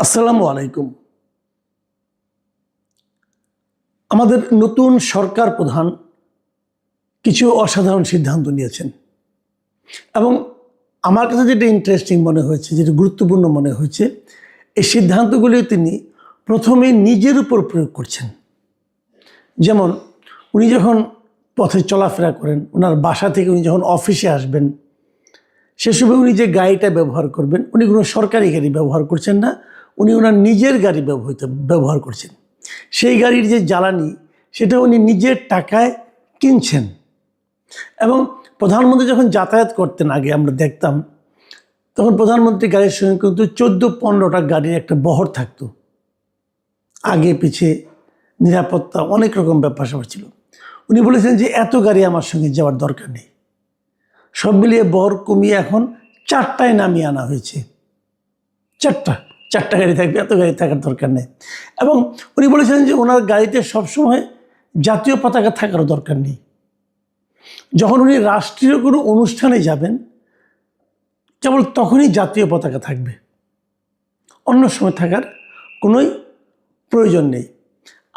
আসসালামু আলাইকুম। আমাদের নতুন সরকার প্রধান কিছু অসাধারণ সিদ্ধান্ত নিয়েছেন এবং আমার কাছে যেটা ইন্টারেস্টিং মনে হয়েছে, যেটা গুরুত্বপূর্ণ মনে হয়েছে, এই সিদ্ধান্তগুলি তিনি প্রথমে নিজের উপর প্রয়োগ করছেন। যেমন উনি যখন পথে চলাফেরা করেন, ওনার বাসা থেকে উনি যখন অফিসে আসবেন, সে সময় উনি যে গাড়িটা ব্যবহার করবেন, উনি কোনো সরকারি গাড়ি ব্যবহার করছেন না, উনি ওনার নিজের গাড়ি ব্যবহার করছেন। সেই গাড়ির যে জ্বালানি, সেটা উনি নিজের টাকায় কিনছেন। এবং প্রধানমন্ত্রী যখন যাতায়াত করতেন, আগে আমরা দেখতাম, তখন প্রধানমন্ত্রী গাড়ির সঙ্গে কিন্তু 14-15টা গাড়ির একটা বহর থাকতো, আগে পিছে নিরাপত্তা অনেক রকম ব্যাপার স্যাপার ছিল। উনি বলেছেন যে এত গাড়ি আমার সঙ্গে যাওয়ার দরকার নেই, সব মিলিয়ে বহর কমিয়ে এখন 4টায় নামিয়ে আনা হয়েছে। চারটা গাড়ি থাকবে, এত গাড়ি থাকার দরকার নেই। এবং উনি বলেছেন যে ওনার গাড়িতে সবসময় জাতীয় পতাকা থাকারও দরকার নেই। যখন উনি রাষ্ট্রীয় কোনো অনুষ্ঠানে যাবেন, কেবল তখনই জাতীয় পতাকা থাকবে, অন্য সময় থাকার কোনোই প্রয়োজন নেই।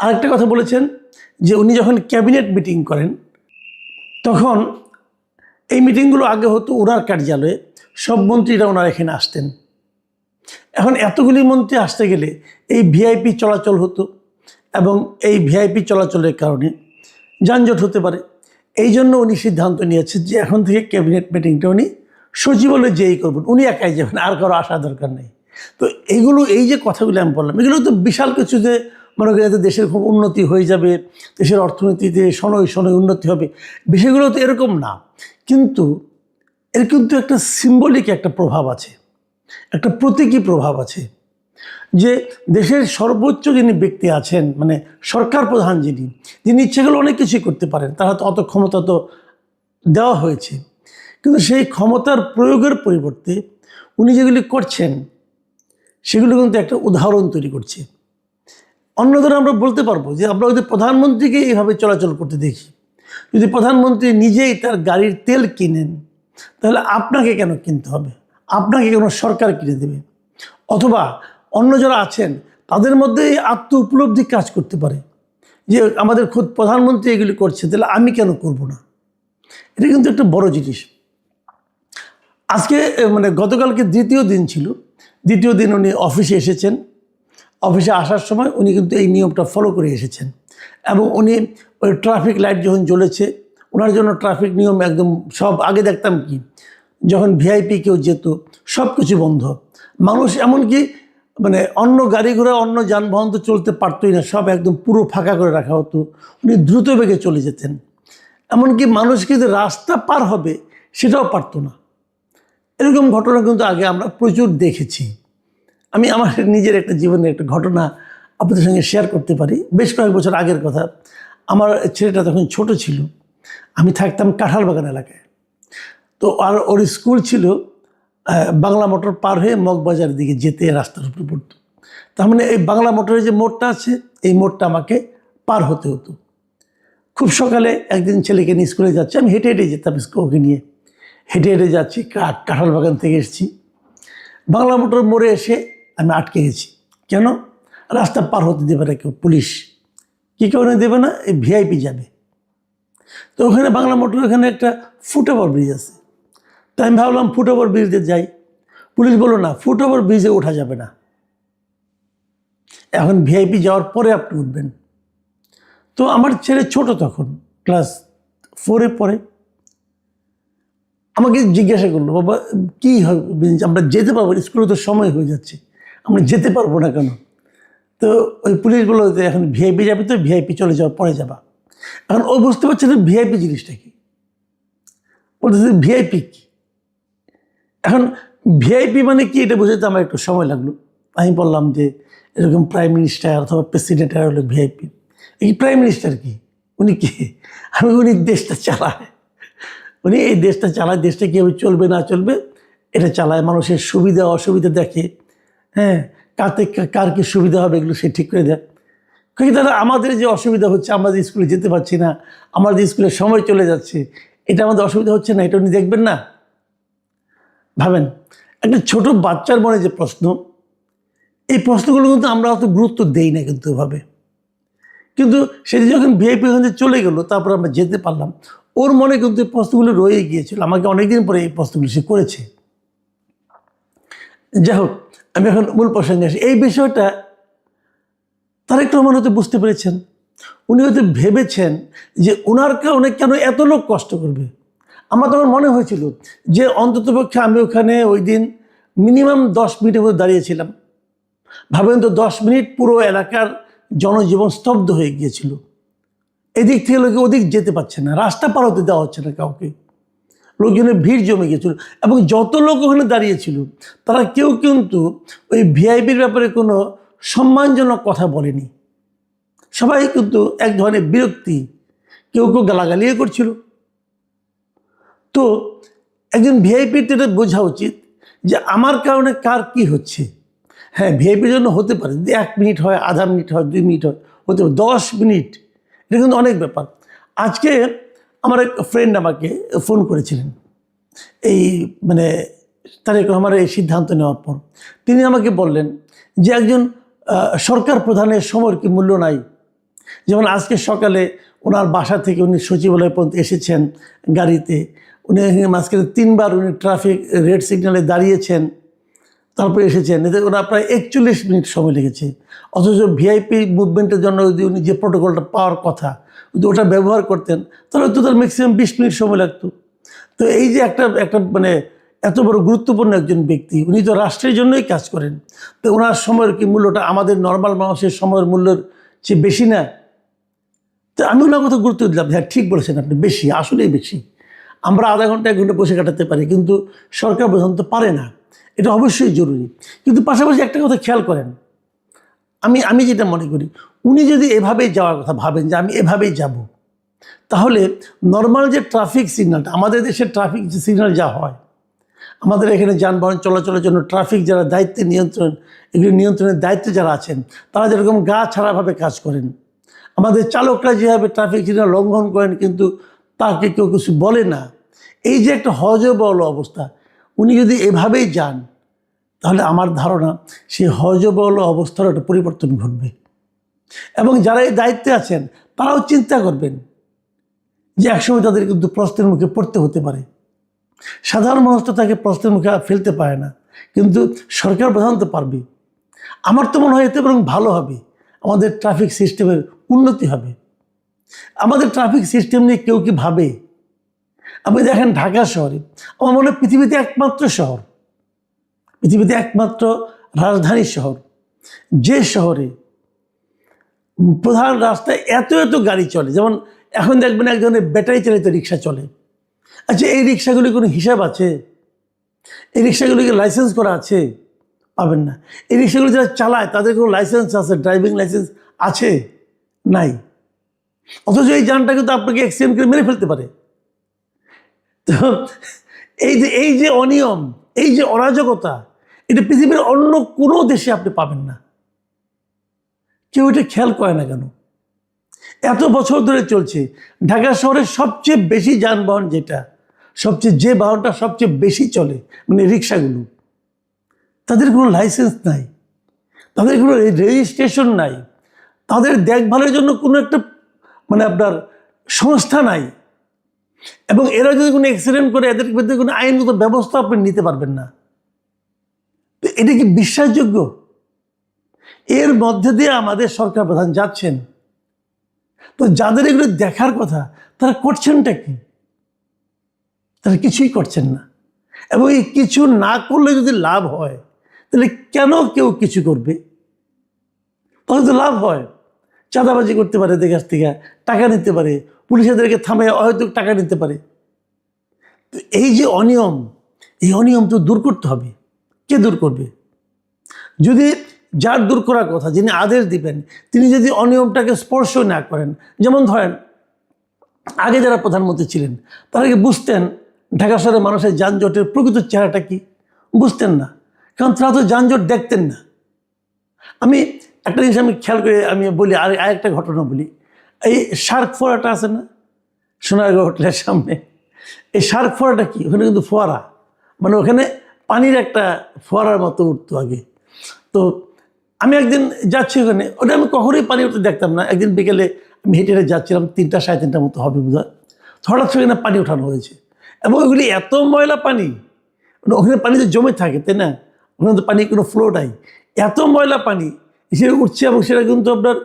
আরেকটা কথা বলেছেন যে উনি যখন ক্যাবিনেট মিটিং করেন, তখন এই মিটিংগুলো আগে হতো ওনার কার্যালয়ে, সব মন্ত্রীরা ওনার এখানে আসতেন। এখন এতগুলি মন্ত্রী আসতে গেলে এই ভিআইপি চলাচল হতো এবং এই ভিআইপি চলাচলের কারণে যানজট হতে পারে। এই জন্য উনি সিদ্ধান্ত নিয়েছেন যে এখন থেকে ক্যাবিনেট মিটিংটা উনি সচিবালয়ে যেই করবেন, উনি একাই যাবেন, আর কারো আসা দরকার নেই। তো এইগুলো, এই যে কথাগুলো আমি বললাম, এগুলো তো বিশাল কিছু, যে মনে করি যাতে দেশের খুব উন্নতি হয়ে যাবে, দেশের অর্থনীতিতে শনৈ উন্নতি হবে, বিষয়গুলো তো এরকম না। কিন্তু এর কিন্তু একটা সিম্বলিক একটা প্রভাব আছে, একটা প্রতীকী প্রভাব আছে, যে দেশের সর্বোচ্চ যিনি ব্যক্তি আছেন, মানে সরকার প্রধান যিনি ইচ্ছে করলে অনেক কিছুই করতে পারেন, তারা তো অত ক্ষমতা তো দেওয়া হয়েছে, কিন্তু সেই ক্ষমতার প্রয়োগের পরিবর্তে উনি যেগুলি করছেন সেগুলো কিন্তু একটা উদাহরণ তৈরি করছে। অন্যদের আমরা বলতে পারবো যে আমরা যদি প্রধানমন্ত্রীকে এইভাবে চলাচল করতে দেখি, যদি প্রধানমন্ত্রী নিজেই তার গাড়ির তেল কিনেন, তাহলে আপনাকে কেন কিনতে হবে? আপনাকে কেন সরকার কিনে দেবে? অথবা অন্য যারা আছেন তাদের মধ্যে এই আত্ম উপলব্ধি কাজ করতে পারে যে আমাদের খোদ প্রধানমন্ত্রী এগুলি করছে, তাহলে আমি কেন করব না? এটা কিন্তু একটা বড় জিনিস। আজকে মানে গতকালকে দ্বিতীয় দিন ছিল, দ্বিতীয় দিন উনি অফিসে এসেছেন। অফিসে আসার সময় উনি কিন্তু এই নিয়মটা ফলো করে এসেছেন এবং উনি ওই ট্রাফিক লাইট যখন জ্বলেছে, ওনার জন্য ট্রাফিক নিয়ম একদম সব, আগে দেখতাম কি যখন ভিআইপি কেউ যেত সব কিছু বন্ধ, মানুষ এমনকি মানে অন্য গাড়ি ঘোড়া অন্য যানবাহন তো চলতে পারতই না, সব একদম পুরো ফাঁকা করে রাখা হতো, উনি দ্রুত বেগে চলে যেতেন। এমনকি মানুষকে যে রাস্তা পার হবে সেটাও পারতো না। এরকম ঘটনা কিন্তু আগে আমরা প্রচুর দেখেছি। আমি আমার নিজের একটা জীবনের একটা ঘটনা আপনাদের সঙ্গে শেয়ার করতে পারি। বেশ কয়েক বছর আগের কথা। আমার ছেলেটা তখন ছোট ছিল, আমি থাকতাম কাঁঠালবাগান এলাকায়। তো আর ওর স্কুল ছিল বাংলা মোটর পার হয়ে মগবাজারের দিকে যেতে রাস্তার উপরে পড়তো। তার মানে এই বাংলা মোটরের যে মোড়টা আছে, এই মোড়টা আমাকে পার হতে হতো। খুব সকালে একদিন ছেলেকে নিয়ে স্কুলে যাচ্ছে, আমি হেঁটে হেঁটে যেতাম ওকে নিয়ে, হেঁটে হেঁটে যাচ্ছি, কাঁঠালবাগান থেকে এসেছি, বাংলা মোটর মোড়ে এসে আমি আটকে গেছি। কেন? রাস্তা পার হতে দেবে না কেউ, পুলিশ। কী কারণে দেবে না? এই ভিআইপি যাবে। তো ওখানে বাংলা মোটর, ওখানে একটা ফুটওভার ব্রিজ আছে। তো আমি ভাবলাম ফুটওভার ব্রিজে যাই। পুলিশ বলল না, ফুটওভার ব্রিজে ওঠা যাবে না, এখন ভিআইপি যাওয়ার পরে আপনি উঠবেন। তো আমার ছেলে ছোট, তখন ক্লাস 4-এ পড়ে, আমাকে জিজ্ঞাসা করলো, বাবা কী হবে, আমরা যেতে পারবো? স্কুলে তো সময় হয়ে যাচ্ছে, আমরা যেতে পারবো না কেন? তো ওই পুলিশ বললো যে এখন ভিআইপি যাবে, তো ভিআইপি চলে যাওয়ার পরে যাবা। এখন ও বুঝতে পারছে না ভিআইপি জিনিসটা কি, বলতেছে ভিআইপি কি। এখন ভিআইপি মানে কি এটা বুঝতে আমার একটু সময় লাগলো। আমি বললাম যে এরকম প্রাইম মিনিস্টার অথবা প্রেসিডেন্ট হলো ভিআইপি। এই প্রাইম মিনিস্টার কি, উনি কি? উনি দেশটা চালায়, উনি এই দেশটা চালায়, দেশটা কীভাবে চলবে না চলবে এটা চালায়, মানুষের সুবিধা অসুবিধা দেখে, হ্যাঁ, কার কী সুবিধা হবে এগুলো সে ঠিক করে দেয়। কিন্তু দাদা আমাদের যে অসুবিধা হচ্ছে, আমরা যে স্কুলে যেতে পারছি না, আমাদের স্কুলের সময় চলে যাচ্ছে, এটা আমাদের অসুবিধা হচ্ছে না, এটা উনি দেখবেন না? ভাবেন, একটা ছোট বাচ্চার মনে যে প্রশ্ন, এই প্রশ্নগুলো কিন্তু আমরা অত গুরুত্ব দেই না কিন্তু ওভাবে। কিন্তু সেটি যখন ভিআইপি ওখানে চলে গেল, তারপর আমরা যেতে পারলাম, ওর মনে কিন্তু এই প্রশ্নগুলো রয়ে গিয়েছিল। আমাকে অনেকদিন পরে এই প্রশ্নগুলো সে করেছে। যাই হোক, আমি এখন মূল প্রসঙ্গে আসি। এই বিষয়টা তারেক রহমান হয়তো বুঝতে পেরেছেন। উনি হয়তো ভেবেছেন যে ওনার কারণে কেন এত লোক কষ্ট করবে। আমার তখন মনে হয়েছিল যে অন্ততপক্ষে আমি ওখানে ওই দিন মিনিমাম 10 মিনিটের মধ্যে দাঁড়িয়েছিলাম। ভাবেন তো, 10 মিনিট পুরো এলাকার জনজীবন স্তব্ধ হয়ে গিয়েছিল। এদিক থেকে লোকে ওদিক যেতে পারছে না, রাস্তা পার হতে দেওয়া হচ্ছে না কাউকে, লোকজনের ভিড় জমে গিয়েছিল। এবং যত লোক ওখানে দাঁড়িয়েছিল তারা কেউ কিন্তু ওই ভিআইপির ব্যাপারে কোনো সম্মানজনক কথা বলেনি। সবাই কিন্তু এক ধরনের বিরক্তি, কেউ কেউ গালাগালিও করছিল। তো একজন ভিআইপির এটা বোঝা উচিত যে আমার কারণে কার কি হচ্ছে। হ্যাঁ, ভিআইপির জন্য হতে পারে যদি 1 মিনিট হয়, আধা মিনিট হয়, 2 মিনিট হয়, হতে পারে 10 মিনিট, এটা কিন্তু অনেক ব্যাপার। আজকে আমার এক ফ্রেন্ড আমাকে ফোন করেছিলেন এই মানে তারেক রহমানের এই সিদ্ধান্ত নেওয়ার পর। তিনি আমাকে বললেন যে একজন সরকার প্রধানের সময়ের কি মূল্য নাই। যেমন আজকে সকালে ওনার বাসা থেকে উনি সচিবালয় পর্যন্ত এসেছেন গাড়িতে, উনি মাঝখানে 3বার উনি ট্রাফিক রেড সিগন্যালে দাঁড়িয়েছেন, তারপরে এসেছেন। এতে ওনার প্রায় 41 মিনিট সময় লেগেছে। অথচ ভিআইপি মুভমেন্টের জন্য যদি উনি যে প্রোটোকলটা পাওয়ার কথা, যদি ওটা ব্যবহার করতেন তাহলে তো তার ম্যাক্সিমাম 20 মিনিট সময় লাগতো। তো এই যে একটা মানে এত বড় গুরুত্বপূর্ণ একজন ব্যক্তি, উনি তো রাষ্ট্রের জন্যই কাজ করেন, তো ওনার সময়ের কি মূল্যটা আমাদের নর্মাল মানুষের সময়ের মূল্যের চেয়ে বেশি না? তো আমি ওনার কথা গুরুত্ব দিলাম, হ্যাঁ ঠিক বলেছেন আপনি, বেশি, আসলেই বেশি। আমরা আধা ঘন্টা 1 ঘন্টা বসে কাটাতে পারি, কিন্তু সরকার প্রধান তো পারে না। এটা অবশ্যই জরুরি। কিন্তু পাশাপাশি একটা কথা খেয়াল করেন, আমি যেটা মনে করি, উনি যদি এভাবেই যাওয়ার কথা ভাবেন যে আমি এভাবেই যাব, তাহলে নর্মাল যে ট্রাফিক সিগন্যালটা, আমাদের দেশের ট্রাফিক সিগন্যাল যা হয়, আমাদের এখানে যানবাহন চলাচলের জন্য ট্রাফিক যারা দায়িত্বে এগুলি নিয়ন্ত্রণের দায়িত্বে যারা আছেন, তারা যেরকম গা ছাড়াভাবে কাজ করেন, আমাদের চালকরা যেভাবে ট্রাফিক সিগন্যাল লঙ্ঘন করেন কিন্তু তাকে কেউ কিছু বলে না, এই যে একটা হযবল অবস্থা, উনি যদি এভাবেই যান তাহলে আমার ধারণা সেই হযবল অবস্থার একটা পরিবর্তন ঘটবে। এবং যারা এই দায়িত্বে আছেন তারাও চিন্তা করবেন যে একসময় তাদের কিন্তু প্রশ্নের মুখে পড়তে হতে পারে। সাধারণ মানুষ তো তাকে প্রশ্নের মুখে ফেলতে পারে না, কিন্তু সরকার প্রধান তো পারবে। আমার তো মনে হয় এতে বরং ভালো হবে, আমাদের ট্রাফিক সিস্টেমের উন্নতি হবে। আমাদের ট্রাফিক সিস্টেম নিয়ে কেউ কি ভাবে? আপনি দেখেন ঢাকা শহরে, আমার মনে হয় পৃথিবীতে একমাত্র শহর, পৃথিবীতে একমাত্র রাজধানী শহর, যে শহরে প্রধান রাস্তায় এত এত গাড়ি চলে। যেমন এখন দেখবেন এক ধরনের ব্যাটারি চালিত রিক্সা চলে। আচ্ছা, এই রিক্সাগুলি কোনো হিসাব আছে? এই রিক্সাগুলিকে লাইসেন্স করা আছে? পাবেন না। এই রিক্সাগুলি যারা চালায় তাদের কোনো লাইসেন্স আছে, ড্রাইভিং লাইসেন্স আছে? নাই। অথচ এই যানটা কিন্তু আপনাকে অ্যাক্সিডেন্ট করে মেরে ফেলতে পারে। তো এই যে অনিয়ম, এই যে অরাজকতা, এটা পৃথিবীর অন্য কোনো দেশে আপনি পাবেন না। কেউ এটা খেয়াল করে না কেন? এত বছর ধরে চলছে। ঢাকা শহরের সবচেয়ে বেশি যানবাহন যেটা, যে বাহনটা সবচেয়ে বেশি চলে, মানে রিক্সাগুলো, তাদের কোনো লাইসেন্স নাই, তাদের কোনো রেজিস্ট্রেশন নাই, তাদের দেখভালের জন্য কোনো একটা মানে আপনার সংস্থা নাই। এবং এরা যদি কোনো অ্যাক্সিডেন্ট করে এদের বিরুদ্ধে কোনো আইনগত ব্যবস্থা আপনি নিতে পারবেন না। তো এটা কি বিশ্বাসযোগ্য? এর মধ্যে দিয়ে আমাদের সরকার প্রধান যাচ্ছেন। তো যাদের এগুলো দেখার কথা তারা করছেনটা কি? তারা কিছুই করছেন না। এবং এই কিছু না করলে যদি লাভ হয়, তাহলে কেন কেউ কিছু করবে? তাহলে তো লাভ হয়। চাঁদাবাজি করতে পারে, এদের কাছ থেকে টাকা নিতে পারে, পুলিশ এদেরকে থামে হয়তো টাকা নিতে পারে। তো এই যে অনিয়ম, এই অনিয়ম তো দূর করতে হবে। কে দূর করবে? যদি যার দূর করার কথা, যিনি আদেশ দিবেন, তিনি যদি অনিয়মটাকে স্পর্শ না করেন, যেমন ধরেন আগে যারা প্রধানমন্ত্রী ছিলেন তারা কি বুঝতেন ঢাকা শহরের মানুষের যানজটের প্রকৃত চেহারাটা কি? বুঝতেন না, কারণ তারা তো যানজট দেখতেন না। আমি একটা জিনিস খেয়াল করে বলি, আরেকটা ঘটনা বলি। এই শার্ক ফোয়ারাটা আছে না সোনারগাঁও হোটেলের সামনে, এই শার্ক ফোয়ারাটা কি? ওখানে কিন্তু ফোয়ারা, মানে ওখানে পানির একটা ফোয়ারার মতো উঠতো আগে। তো আমি একদিন যাচ্ছি ওখানে, ওটা আমি কখনোই পানি উঠতে দেখতাম না। একদিন বিকেলে আমি হেঁটে হেঁটে যাচ্ছিলাম, 3টা 3:30টার মতো হবে বোধহয়। হঠাৎ সেখানে পানি ওঠানো হয়েছে এবং ওগুলি এত ময়লা পানি, মানে ওখানে পানি তো জমে থাকে, তাই না? ওখানে তো পানি কোনো ফ্লো নাই, এত ময়লা পানি সে উঠছে এবং সেটা কিন্তু আপনার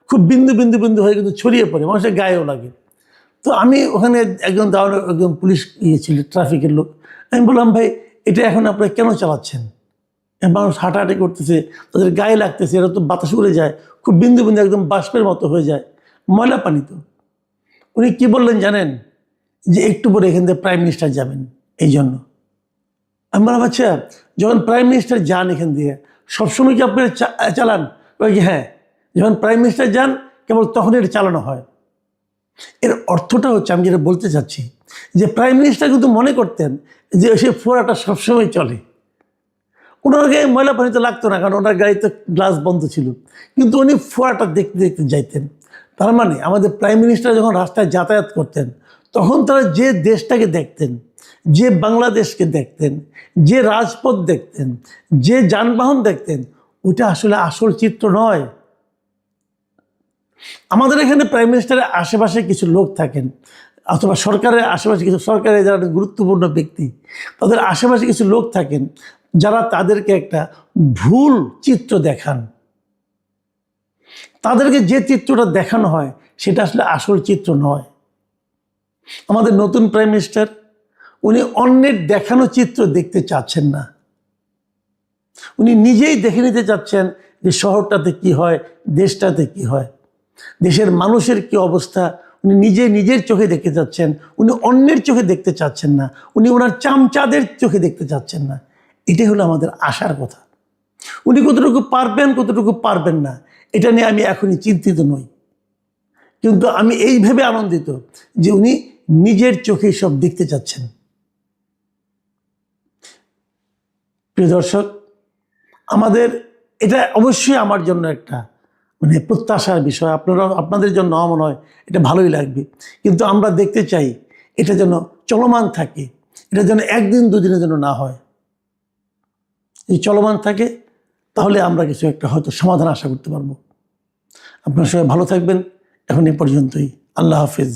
খুব বিন্দু বিন্দু বিন্দু হয়ে কিন্তু ছড়িয়ে পড়ে, মানুষের গায়েও লাগে। তো আমি ওখানে একজন দাঁড়ানো, একজন পুলিশ ছিল, ট্রাফিকের লোক। আমি বললাম, ভাই এটা এখন আপনারা কেন চালাচ্ছেন? মানুষ হাঁটাহাঁটি করতেছে, তাদের গায়ে লাগতেছে, এটা তো বাতাস উড়ে যায়, খুব বিন্দু বিন্দু একদম বাষ্পের মতো হয়ে যায়, ময়লা পানি তো। উনি কি বললেন জানেন? যে একটু পরে এখান থেকে প্রাইম মিনিস্টার যাবেন, এই জন্য। আমি বললাম, আচ্ছা যখন প্রাইম মিনিস্টার যান এখান দিয়ে, সবসময় কি আপনারা চালান? ওই কি হ্যাঁ, যখন প্রাইম মিনিস্টার যান কেবল তখনই এটা চালানো হয়। এর অর্থটা হচ্ছে, আমি যেটা বলতে চাচ্ছি, যে প্রাইম মিনিস্টার কিন্তু মনে করতেন যে সে ফোয়ারাটা সবসময় চলে, ওনার গায়ে ময়লা পানি তো লাগতো না, কারণ ওনার গাড়িতে গ্লাস বন্ধ ছিল, কিন্তু উনি ফোয়ারাটা দেখতে দেখতে যাইতেন। তার মানে আমাদের প্রাইম মিনিস্টার যখন রাস্তায় যাতায়াত করতেন, তখন তারা যে দেশটাকে দেখতেন, যে বাংলাদেশকে দেখতেন, যে রাজপথ দেখতেন, যে যানবাহন দেখতেন, ওইটা আসলে আসল চিত্র নয়। আমাদের এখানে প্রাইম মিনিস্টারের আশেপাশে কিছু লোক থাকেন, অথবা সরকারের আশেপাশে কিছু, সরকারের যারা গুরুত্বপূর্ণ ব্যক্তি, তাদের আশেপাশে কিছু লোক থাকেন যারা তাদেরকে একটা ভুল চিত্র দেখান। তাদেরকে যে চিত্রটা দেখানো হয় সেটা আসলে আসল চিত্র নয়। আমাদের নতুন প্রাইম মিনিস্টার, উনি অন্যের দেখানো চিত্র দেখতে চাচ্ছেন না, উনি নিজেই দেখে নিতে চাচ্ছেন যে শহরটাতে কি হয়, দেশটাতে কি হয়, দেশের মানুষের কি অবস্থা, উনি নিজে নিজের চোখে দেখতে চাচ্ছেন। উনি অন্যের চোখে দেখতে চাচ্ছেন না, উনি ওনার চামচাদের চোখে দেখতে চাচ্ছেন না। এটাই হলো আমাদের আশার কথা। উনি কতটুকু পারবেন, কতটুকু পারবেন না, এটা নিয়ে আমি এখনই চিন্তিত নই, কিন্তু আমি এই ভেবে আনন্দিত যে উনি নিজের চোখেই সব দেখতে চাচ্ছেন। প্রিয় দর্শক, আমাদের এটা অবশ্যই আমার জন্য একটা মানে প্রত্যাশার বিষয়, আপনাদের জন্য মনে হয় এটা ভালোই লাগবে, কিন্তু আমরা দেখতে চাই এটা যেন চলমান থাকে, এটা যেন একদিন দুদিনের জন্য না হয়। যদি চলমান থাকে তাহলে আমরা কিছু একটা হয়তো সমাধান আশা করতে পারবো। আপনারা সবাই ভালো থাকবেন, এখন এ পর্যন্তই। আল্লাহ হাফিজ।